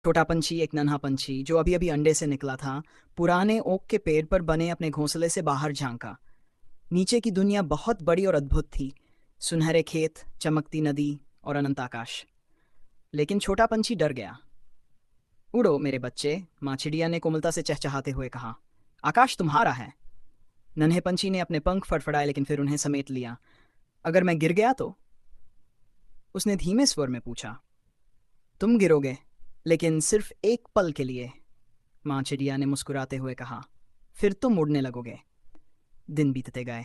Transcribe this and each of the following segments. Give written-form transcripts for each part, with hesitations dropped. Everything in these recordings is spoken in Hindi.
छोटा पंछी, एक नन्हा पंछी जो अभी अभी अंडे से निकला था, पुराने ओक के पेड़ पर बने अपने घोंसले से बाहर झांका। नीचे की दुनिया बहुत बड़ी और अद्भुत थी। सुनहरे खेत, चमकती नदी और अनंत आकाश। लेकिन छोटा पंछी डर गया। उड़ो मेरे बच्चे, माँ चिड़िया ने कोमलता से चहचहाते हुए कहा। आकाश तुम्हारा है। नन्हे पंछी ने अपने पंख फड़फड़ाए, लेकिन फिर उन्हें समेट लिया। अगर मैं गिर गया तो? उसने धीमे स्वर में पूछा। तुम गिरोगे, लेकिन सिर्फ एक पल के लिए, माँ चिड़िया ने मुस्कुराते हुए कहा। फिर तुम उड़ने लगोगे। दिन बीतते गए।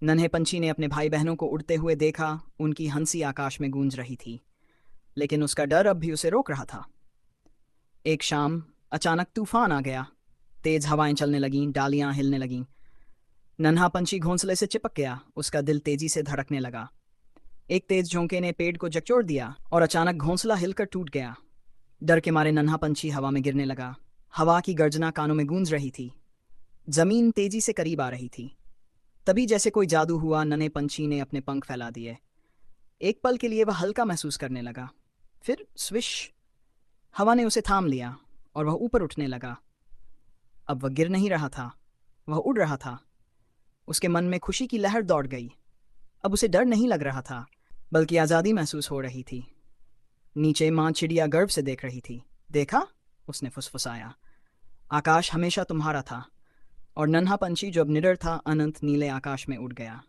नन्हे पंछी ने अपने भाई बहनों को उड़ते हुए देखा। उनकी हंसी आकाश में गूंज रही थी, लेकिन उसका डर अब भी उसे रोक रहा था। एक शाम अचानक तूफान आ गया। तेज हवाएं चलने लगीं, डालियां हिलने लगीं। नन्हा पंछी घोंसले से चिपक गया, उसका दिल तेजी से धड़कने लगा। एक तेज झोंके ने पेड़ को झकझोर दिया और अचानक घोंसला हिलकर टूट गया। डर के मारे नन्हा पंछी हवा में गिरने लगा। हवा की गर्जना कानों में गूंज रही थी। जमीन तेजी से करीब आ रही थी। तभी जैसे कोई जादू हुआ, नन्हे पंछी ने अपने पंख फैला दिए। एक पल के लिए वह हल्का महसूस करने लगा। फिर स्विश, हवा ने उसे थाम लिया और वह ऊपर उठने लगा। अब वह गिर नहीं रहा था, वह उड़ रहा था। उसके मन में खुशी की लहर दौड़ गई। अब उसे डर नहीं लग रहा था, बल्कि आज़ादी महसूस हो रही थी। नीचे माँ चिड़िया गर्व से देख रही थी। देखा, उसने फुसफुसाया, आकाश हमेशा तुम्हारा था। और नन्हा पंछी जो अब निडर था, अनंत नीले आकाश में उड़ गया।